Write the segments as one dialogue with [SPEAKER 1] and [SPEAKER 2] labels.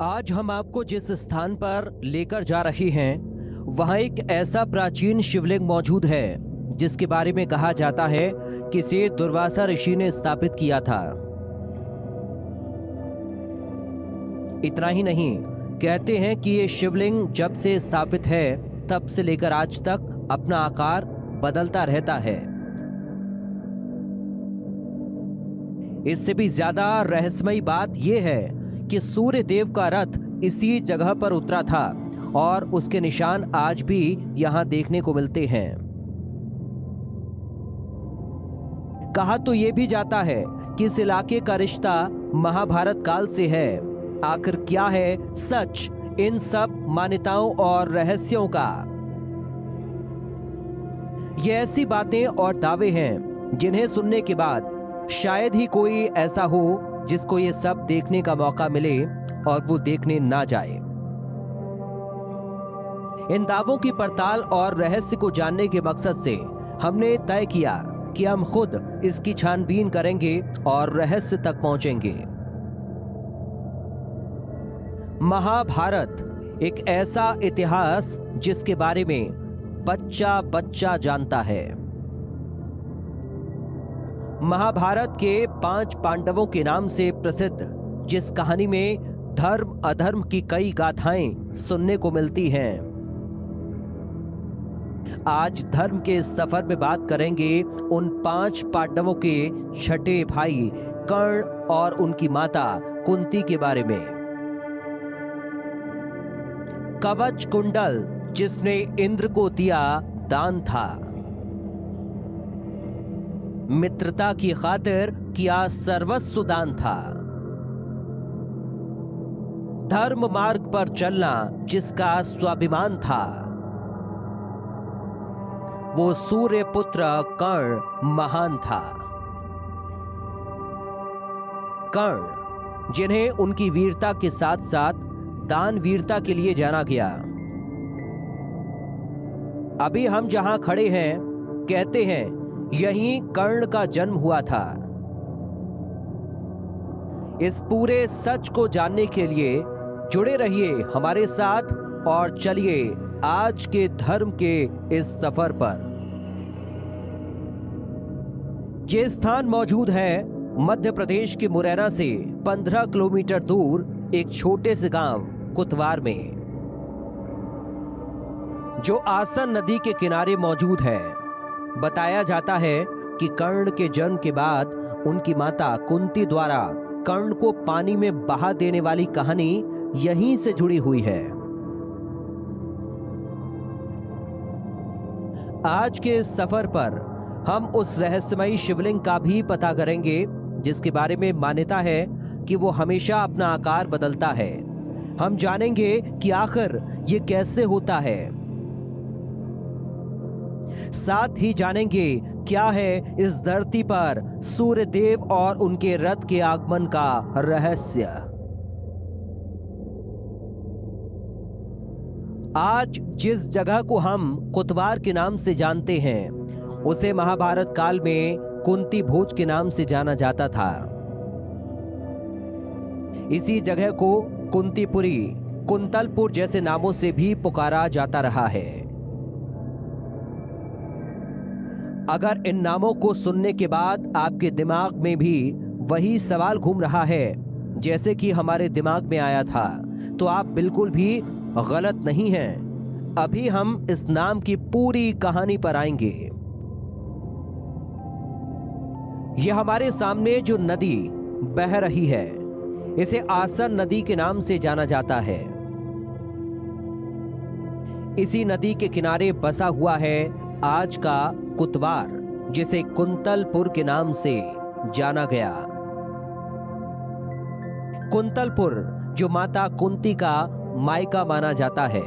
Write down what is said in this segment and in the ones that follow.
[SPEAKER 1] आज हम आपको जिस स्थान पर लेकर जा रहे हैं वहां एक ऐसा प्राचीन शिवलिंग मौजूद है जिसके बारे में कहा जाता है कि इसे दुर्वासा ऋषि ने स्थापित किया था। इतना ही नहीं, कहते हैं कि ये शिवलिंग जब से स्थापित है तब से लेकर आज तक अपना आकार बदलता रहता है। इससे भी ज्यादा रहस्यमयी बात यह है कि सूर्य देव का रथ इसी जगह पर उतरा था और उसके निशान आज भी यहां देखने को मिलते हैं। कहा तो यह भी जाता है कि इस इलाके का रिश्ता महाभारत काल से है। आखिर क्या है सच इन सब मान्यताओं और रहस्यों का? ये ऐसी बातें और दावे हैं जिन्हें सुनने के बाद शायद ही कोई ऐसा हो जिसको ये सब देखने का मौका मिले और वो देखने ना जाए। इन दावों की पड़ताल और रहस्य को जानने के मकसद से हमने तय किया कि हम खुद इसकी छानबीन करेंगे और रहस्य तक पहुंचेंगे। महाभारत एक ऐसा इतिहास जिसके बारे में बच्चा बच्चा जानता है। महाभारत के 5 पांडवों के नाम से प्रसिद्ध जिस कहानी में धर्म अधर्म की कई गाथाएं सुनने को मिलती हैं। आज धर्म के इस सफर में बात करेंगे उन 5 पांडवों के छठे भाई कर्ण और उनकी माता कुंती के बारे में। कवच कुंडल जिसने इंद्र को दिया दान था, मित्रता की खातिर किया सर्वस्व दान था, धर्म मार्ग पर चलना जिसका स्वाभिमान था, वो सूर्य पुत्र कर्ण महान था। कर्ण जिन्हें उनकी वीरता के साथ साथ दान वीरता के लिए जाना गया। अभी हम जहां खड़े हैं कहते हैं यहीं कर्ण का जन्म हुआ था। इस पूरे सच को जानने के लिए जुड़े रहिए हमारे साथ और चलिए आज के धर्म के इस सफर पर। ये स्थान मौजूद है मध्य प्रदेश के मुरैना से 15 किलोमीटर दूर एक छोटे से गांव कुतवार में, जो आसन नदी के किनारे मौजूद है। बताया जाता है कि कर्ण के जन्म के बाद उनकी माता कुंती द्वारा कर्ण को पानी में बहा देने वाली कहानी यहीं से जुड़ी हुई है। आज के इस सफर पर हम उस रहस्यमयी शिवलिंग का भी पता करेंगे जिसके बारे में मान्यता है कि वो हमेशा अपना आकार बदलता है। हम जानेंगे कि आखिर ये कैसे होता है। साथ ही जानेंगे क्या है इस धरती पर सूर्य देव और उनके रथ के आगमन का रहस्य। आज जिस जगह को हम कुतवार के नाम से जानते हैं उसे महाभारत काल में कुंती भोज के नाम से जाना जाता था। इसी जगह को कुंतीपुरी, कुंतलपुर जैसे नामों से भी पुकारा जाता रहा है। अगर इन नामों को सुनने के बाद आपके दिमाग में भी वही सवाल घूम रहा है जैसे कि हमारे दिमाग में आया था, तो आप बिल्कुल भी गलत नहीं हैं। अभी हम इस नाम की पूरी कहानी पर आएंगे। यह हमारे सामने जो नदी बह रही है इसे आसन नदी के नाम से जाना जाता है। इसी नदी के किनारे बसा हुआ है आज का कुतवार, जिसे कुंतलपुर के नाम से जाना गया। कुंतलपुर जो माता कुंती का मायका माना जाता है।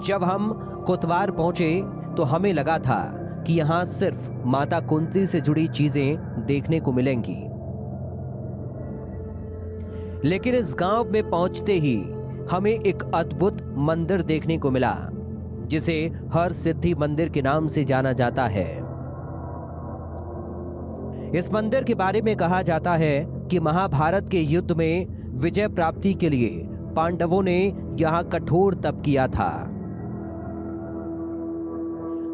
[SPEAKER 1] जब हम कुतवार पहुंचे तो हमें लगा था कि यहां सिर्फ माता कुंती से जुड़ी चीजें देखने को मिलेंगी, लेकिन इस गांव में पहुंचते ही हमें एक अद्भुत मंदिर देखने को मिला जिसे हर सिद्धि मंदिर के नाम से जाना जाता है। इस मंदिर के बारे में कहा जाता है कि महाभारत के युद्ध में विजय प्राप्ति के लिए पांडवों ने यहां कठोर तप किया था।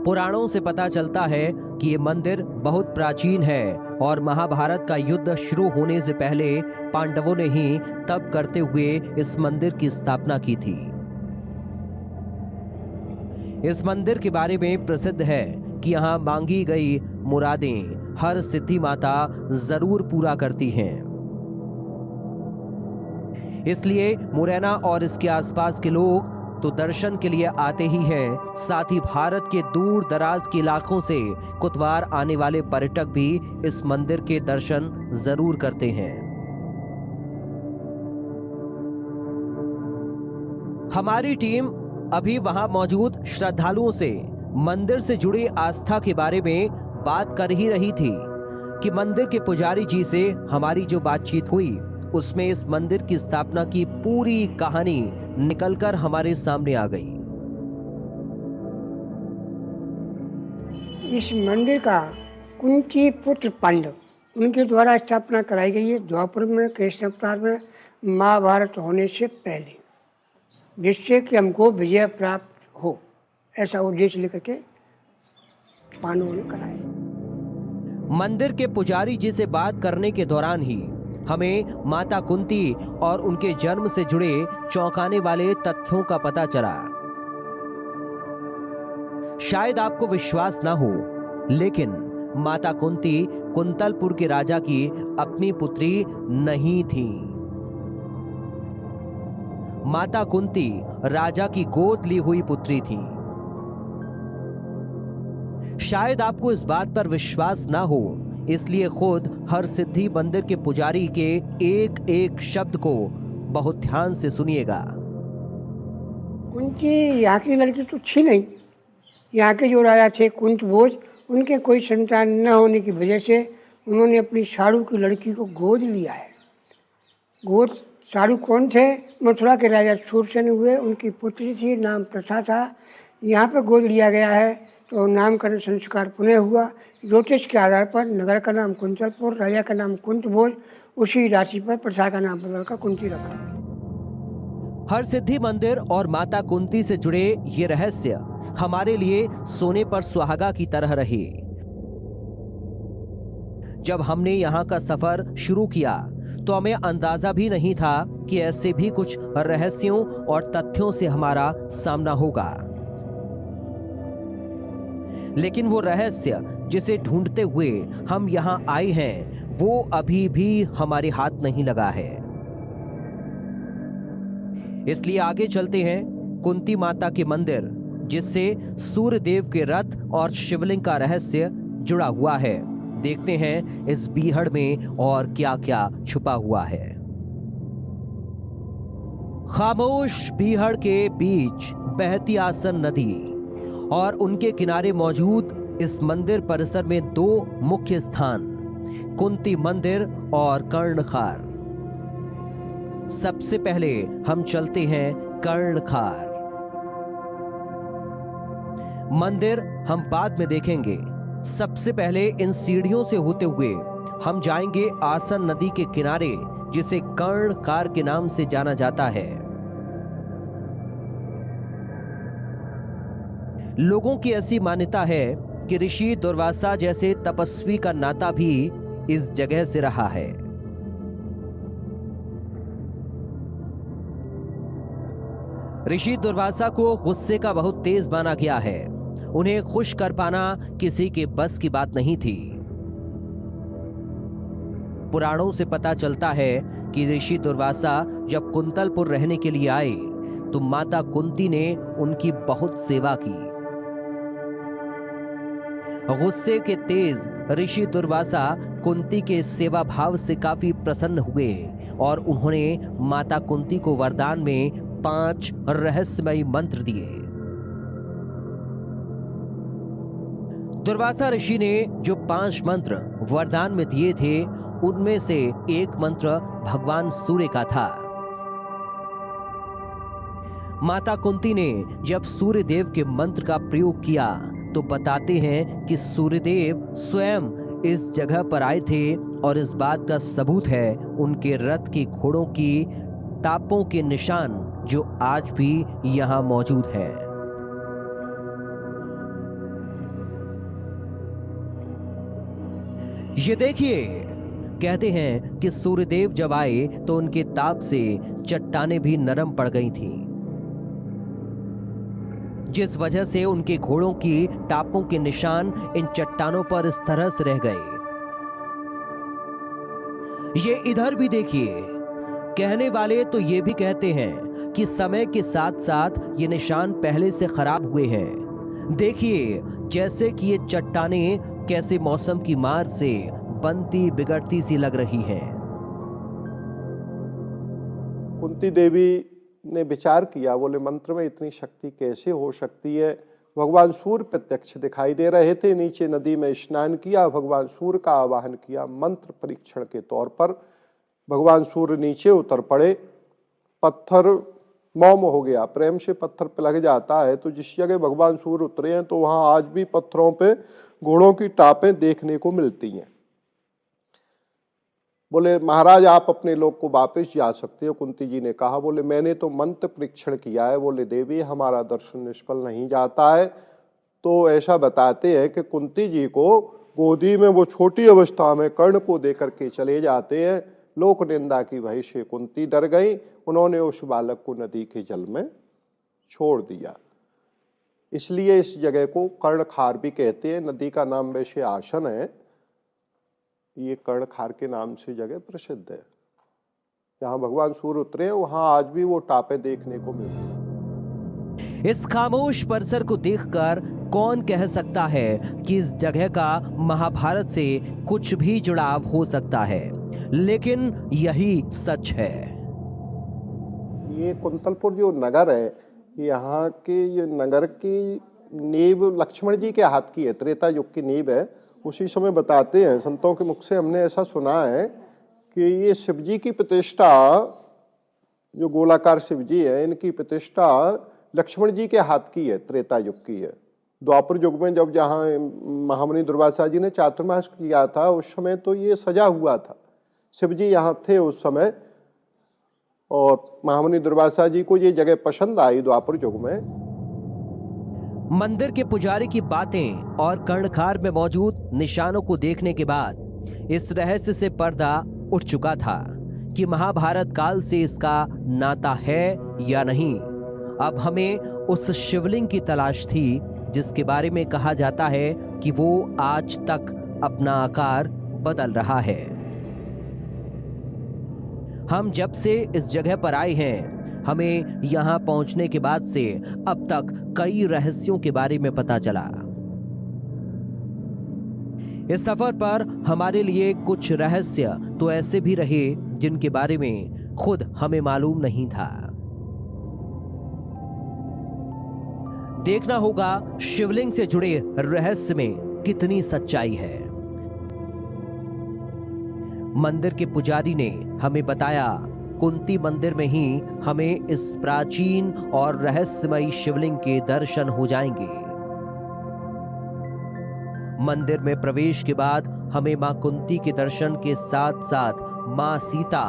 [SPEAKER 1] पुराणों से पता चलता है कि ये मंदिर बहुत प्राचीन है और महाभारत का युद्ध शुरू होने से पहले पांडवों ने ही तप करते हुए इस मंदिर की स्थापना की थी। इस मंदिर के बारे में प्रसिद्ध है कि यहाँ मांगी गई मुरादें हर सिद्धि माता जरूर पूरा करती हैं। इसलिए मुरैना और इसके आसपास के लोग तो दर्शन के लिए आते ही हैं, साथ ही भारत के दूर दराज के इलाकों से कुतवार आने वाले पर्यटक भी इस मंदिर के दर्शन जरूर करते हैं। हमारी टीम अभी वहां मौजूद श्रद्धालुओं से मंदिर से जुड़ी आस्था के बारे में बात कर ही रही थी कि मंदिर के पुजारी जी से हमारी जो बातचीत हुई उसमें इस मंदिर की स्थापना की पूरी कहानी निकलकर हमारे सामने आ गई।
[SPEAKER 2] इस मंदिर का कुंती पुत्र पांडव उनके द्वारा स्थापना कराई गई है द्वापर में, कृष्ण अवतार में, महाभारत होने से पहले, जिससे कि हमको विजय प्राप्त हो, ऐसा उद्देश्य लेकर के पांडवों ने कराया।
[SPEAKER 1] मंदिर के पुजारी जी से बात करने के दौरान ही हमें माता कुंती और उनके जन्म से जुड़े चौंकाने वाले तथ्यों का पता चला। शायद आपको विश्वास ना हो, लेकिन माता कुंती कुंतलपुर के राजा की अपनी पुत्री नहीं थी। माता कुंती राजा की गोद ली हुई पुत्री थी। शायद आपको इस बात पर विश्वास ना हो, इसलिए खुद हर सिद्धि मंदिर के पुजारी के एक एक शब्द को बहुत ध्यान से सुनिएगा।
[SPEAKER 2] कुंती यहाँ की लड़की तो थी नहीं। यहाँ के जो राजा थे कुंत भोज, उनके कोई संतान न होने की वजह से उन्होंने अपनी साड़ू की लड़की को गोद लिया है। गोद साड़ू कौन थे? मथुरा के राजा सूरसेन हुए, उनकी पुत्री थी, नाम प्रथा था। यहाँ पर गोद लिया गया है तो नामकरण संस्कार पुनः हुआ। ज्योतिष के आधार पर नगर का नाम कुंतलपुर, राजा का नाम कुंत भोज, उसी राशि पर प्रथा का नाम बदलकर कुंती रखा।
[SPEAKER 1] हर सिद्धि मंदिर और माता कुंती से जुड़े ये रहस्य हमारे लिए सोने पर सुहागा की तरह रहे। जब हमने यहाँ का सफर शुरू किया तो हमें अंदाजा भी नहीं था कि ऐसे भी कुछ रहस्यों और तथ्यों से हमारा सामना होगा। लेकिन वो रहस्य जिसे ढूंढते हुए हम यहाँ आए हैं वो अभी भी हमारे हाथ नहीं लगा है। इसलिए आगे चलते हैं कुंती माता के मंदिर, जिससे सूर्य देव के रथ और शिवलिंग का रहस्य जुड़ा हुआ है। देखते हैं इस बीहड़ में और क्या क्या छुपा हुआ है। खामोश बीहड़ के बीच बहती आसन नदी और उनके किनारे मौजूद इस मंदिर परिसर में दो मुख्य स्थान, कुंती मंदिर और कर्णखार। सबसे पहले हम चलते हैं कर्णखार। मंदिर हम बाद में देखेंगे। सबसे पहले इन सीढ़ियों से होते हुए हम जाएंगे आसन नदी के किनारे, जिसे कर्णखार के नाम से जाना जाता है। लोगों की ऐसी मान्यता है कि ऋषि दुर्वासा जैसे तपस्वी का नाता भी इस जगह से रहा है। ऋषि दुर्वासा को गुस्से का बहुत तेज माना गया है। उन्हें खुश कर पाना किसी के बस की बात नहीं थी। पुराणों से पता चलता है कि ऋषि दुर्वासा जब कुंतलपुर रहने के लिए आए तो माता कुंती ने उनकी बहुत सेवा की। गुस्से के तेज ऋषि दुर्वासा कुंती के सेवा भाव से काफी प्रसन्न हुए और उन्होंने माता कुंती को वरदान में 5 रहस्यमयी मंत्र दिए। दुर्वासा ऋषि ने जो 5 मंत्र वरदान में दिए थे, उनमें से एक मंत्र भगवान सूर्य का था। माता कुंती ने जब सूर्य देव के मंत्र का प्रयोग किया तो बताते हैं कि सूर्यदेव स्वयं इस जगह पर आए थे और इस बात का सबूत है उनके रथ के घोड़ों की टापों के निशान जो आज भी यहां मौजूद है। ये देखिए, कहते हैं कि सूर्यदेव जब आए तो उनके ताप से चट्टानें भी नरम पड़ गई थीं, जिस वजह से उनके घोड़ों की टापों के निशान इन चट्टानों पर इस तरह से रह गए। ये इधर भी देखिए, कहने वाले तो ये भी कहते हैं कि समय के साथ साथ ये निशान पहले से खराब हुए हैं। देखिए जैसे कि ये चट्टानें कैसे मौसम की मार से बनती बिगड़ती सी लग रही हैं।
[SPEAKER 3] कुंती देवी ने विचार किया, बोले मंत्र में इतनी शक्ति कैसे हो सकती है। भगवान सूर्य प्रत्यक्ष दिखाई दे रहे थे, नीचे नदी में स्नान किया, भगवान सूर्य का आवाहन किया मंत्र परीक्षण के तौर पर। भगवान सूर्य नीचे उतर पड़े, पत्थर मौन हो गया, प्रेम से पत्थर पे लग जाता है। तो जिस जगह भगवान सूर्य उतरे हैं तो वहां आज भी पत्थरों पे घोड़ों की टापें देखने को मिलती हैं। बोले महाराज आप अपने लोग को वापस जा सकते हो। कुंती जी ने कहा, बोले मैंने तो मंत्र परीक्षण किया है। बोले देवी हमारा दर्शन निष्फल नहीं जाता है। तो ऐसा बताते हैं कि कुंती जी को गोदी में वो छोटी अवस्था में कर्ण को देकर के चले जाते हैं। लोक निंदा की भय से कुंती डर गई, उन्होंने उस बालक को नदी के जल में छोड़ दिया। इसलिए इस जगह को कर्णखार भी कहते हैं। नदी का नाम वैसे आसन है, ये कर्णखार के नाम से जगह प्रसिद्ध है। जहां भगवान सूर्य उतरे हैं वहां आज भी वो टापे देखने को मिलती हैं।
[SPEAKER 1] इस खामोश परिसर को देखकर कौन कह सकता है कि इस जगह का महाभारत से कुछ भी जुड़ाव हो सकता है, लेकिन यही सच है।
[SPEAKER 3] ये कुंतलपुर जो नगर है, यहाँ के ये नगर की नींव लक्ष्मण जी के हाथ की है, त्रेता युग की नींव है। उसी समय बताते हैं संतों के मुख से हमने ऐसा सुना है कि ये शिवजी की प्रतिष्ठा, जो गोलाकार शिवजी है, इनकी प्रतिष्ठा लक्ष्मण जी के हाथ की है, त्रेता युग की है। द्वापर युग में जब जहाँ महामुनि दुर्वासा जी ने चातुर्मास किया था उस समय तो ये सजा हुआ था, शिवजी यहाँ थे उस समय। और महामुनि दुर्वासा जी को ये जगह पसंद आई द्वापर युग में।
[SPEAKER 1] मंदिर के पुजारी की बातें और कर्णखार में मौजूद निशानों को देखने के बाद इस रहस्य से पर्दा उठ चुका था कि महाभारत काल से इसका नाता है या नहीं। अब हमें उस शिवलिंग की तलाश थी जिसके बारे में कहा जाता है कि वो आज तक अपना आकार बदल रहा है। हम जब से इस जगह पर आए हैं, हमें यहां पहुंचने के बाद से अब तक कई रहस्यों के बारे में पता चला। इस सफर पर हमारे लिए कुछ रहस्य तो ऐसे भी रहे जिनके बारे में खुद हमें मालूम नहीं था। देखना होगा शिवलिंग से जुड़े रहस्य में कितनी सच्चाई है। मंदिर के पुजारी ने हमें बताया कुंती मंदिर में ही हमें इस प्राचीन और रहस्यमयी शिवलिंग के दर्शन हो जाएंगे। मंदिर में प्रवेश के बाद हमें मां कुंती के दर्शन के साथ साथ मां सीता,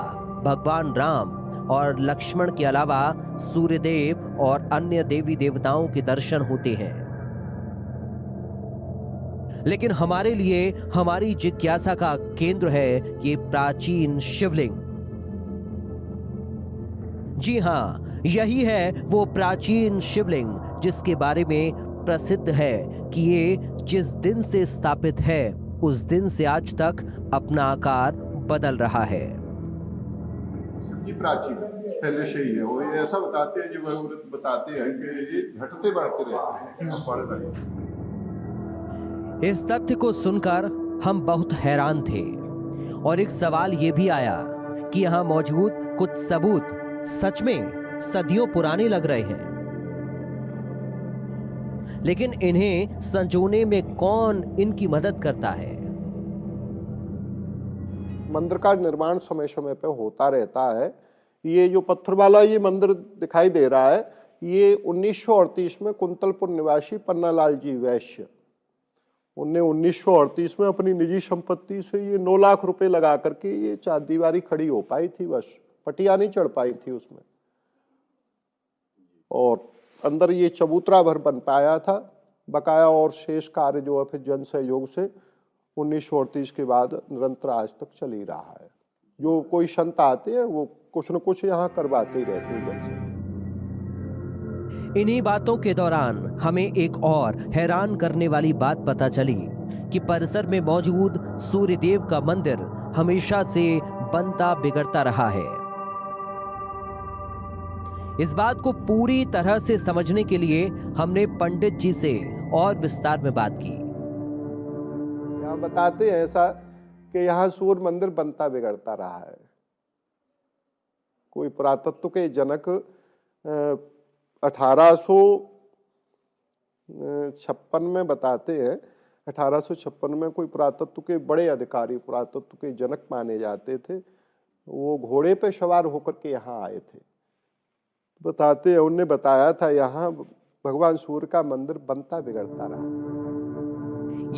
[SPEAKER 1] भगवान राम और लक्ष्मण के अलावा सूर्यदेव और अन्य देवी देवताओं के दर्शन होते हैं। लेकिन हमारे लिए हमारी जिज्ञासा का केंद्र है ये प्राचीन शिवलिंग। जी हां, यही है वो प्राचीन शिवलिंग जिसके बारे में प्रसिद्ध है कि ये जिस दिन से स्थापित है उस दिन से आज तक अपना आकार बदल रहा है।
[SPEAKER 3] शिवजी प्राचीन पहले से ही है और ये ऐसा बताते हैं, जो वह बताते हैं कि ये घटते बढ़ते रहते हैं, बढ़ रहे हैं।
[SPEAKER 1] इस तथ्य को सुनकर हम बहुत हैरान थे और एक सवाल ये भी आया कि यहाँ मौजूद कुछ सबूत सच में सदियों पुराने लग रहे हैं, लेकिन इन्हें संजोने में कौन इनकी मदद करता है?
[SPEAKER 3] मंदिर का निर्माण समय समय पे होता रहता है। ये जो पत्थर वाला ये मंदिर दिखाई दे रहा है, ये 1938 में कुंतलपुर निवासी पन्नालाल जी वैश्य, उनने 1938 में अपनी निजी संपत्ति से ये 9 लाख रुपए लगा करके ये चारदीवारी खड़ी हो पाई थी, बस पटिया नहीं चढ़ पाई थी उसमें, और अंदर ये चबूतरा भर बन पाया था बकाया, और शेष कार्य जो है फिर जन सहयोग से 1938 के बाद निरंतर आज तक चल ही रहा है। जो कोई संत आते हैं वो कुछ न कुछ यहाँ करवाते ही रहते हैं जन से।
[SPEAKER 1] इन्हीं बातों के दौरान हमें एक और हैरान करने वाली बात पता चली कि परिसर में मौजूद सूर्यदेव का मंदिर हमेशा से बनता बिगड़ता रहा है। इस बात को पूरी तरह से समझने के लिए हमने पंडित जी से और विस्तार में बात की।
[SPEAKER 3] यहाँ बताते हैं ऐसा कि यहाँ सूर्य मंदिर बनता बिगड़ता रहा है। कोई पुरातत्व के जनक 1856 में बताते हैं, 1856 में कोई पुरातत्व के बड़े अधिकारी, पुरातत्व के जनक माने जाते थे, वो घोड़े पे सवार होकर के यहाँ आए थे। बताते हैं उनने बताया था यहाँ भगवान सूर्य का मंदिर बनता बिगड़ता रहा।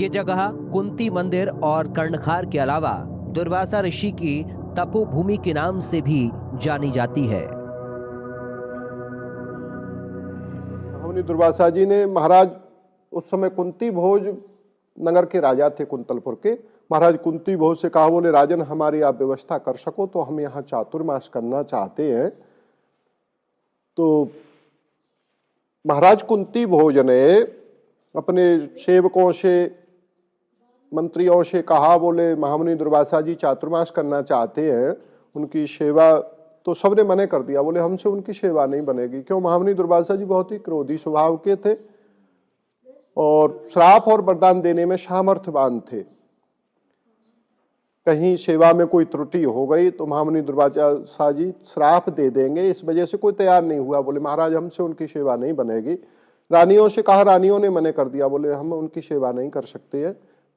[SPEAKER 1] ये जगह कुंती मंदिर और कर्णखार के अलावा दुर्वासा ऋषि की तपोभूमि के नाम से भी जानी जाती है।
[SPEAKER 3] महामुनि दुर्वासा जी ने, महाराज उस समय कुंती भोज नगर के राजा थे, कुंतलपुर के। महाराज कुंती भोज से कहा, बोले राजन हमारी आप व्यवस्था कर सको तो हम यहाँ चातुर्मास करना चाहते हैं। तो महाराज कुंती भोज ने अपने सेवकों से, मंत्रियों से कहा, बोले महामुनि दुर्वासा जी चातुर्मास करना चाहते हैं, उनकी सेवा। तो सबने मना कर दिया, बोले हमसे उनकी सेवा नहीं बनेगी। क्यों? महामुनि दुर्वासा जी बहुत ही क्रोधी स्वभाव के थे और श्राप और वरदान देने में सामर्थ्यवान थे। कहीं सेवा में कोई त्रुटि हो गई तो महामुनि दुर्वासा जी श्राप दे देंगे, इस वजह से कोई तैयार नहीं हुआ। बोले महाराज हमसे उनकी सेवा नहीं बनेगी। रानियों से कहा, रानियों ने मना कर दिया, बोले हम उनकी सेवा नहीं कर सकते हैं।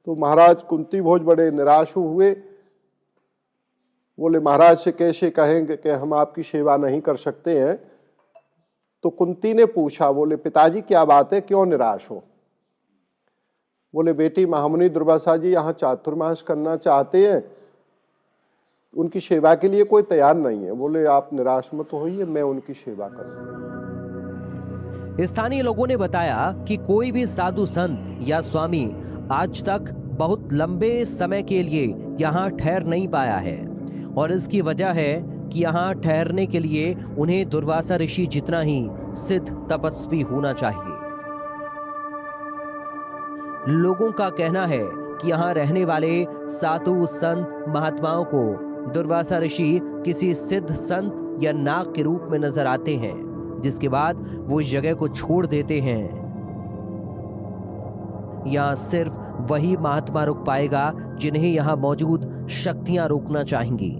[SPEAKER 3] तो महाराज कुंती भोज बड़े निराश हुए, बोले महाराज से कैसे कहेंगे कि हम आपकी सेवा नहीं कर सकते हैं। तो कुंती ने पूछा, बोले पिताजी क्या बात है, क्यों निराश हो? बोले बेटी महामुनि दुर्वासा जी यहाँ चातुर्मास करना चाहते हैं, उनकी सेवा के लिए कोई तैयार नहीं है। बोले आप निराश मत होइए, मैं उनकी सेवा करूंगा।
[SPEAKER 1] स्थानीय लोगों ने बताया कि कोई भी साधु संत या स्वामी आज तक बहुत लंबे समय के लिए यहाँ ठहर नहीं पाया है, और इसकी वजह है कि यहाँ ठहरने के लिए उन्हें दुर्वासा ऋषि जितना ही सिद्ध तपस्वी होना चाहिए। लोगों का कहना है कि यहाँ रहने वाले साधु संत महात्माओं को दुर्वासा ऋषि किसी सिद्ध संत या नाग के रूप में नजर आते हैं, जिसके बाद वो इस जगह को छोड़ देते हैं। यहाँ सिर्फ वही महात्मा रुक पाएगा जिन्हें यहाँ मौजूद शक्तियां रोकना चाहेंगी।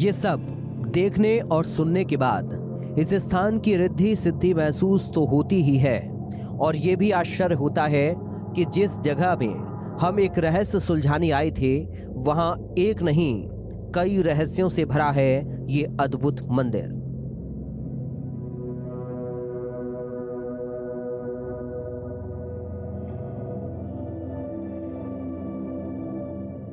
[SPEAKER 1] ये सब देखने और सुनने के बाद इस स्थान की रिद्धि सिद्धि महसूस तो होती ही है, और ये भी आश्चर्य होता है कि जिस जगह में हम एक रहस्य सुलझाने आए थे, वहां एक नहीं कई रहस्यों से भरा है ये अद्भुत मंदिर।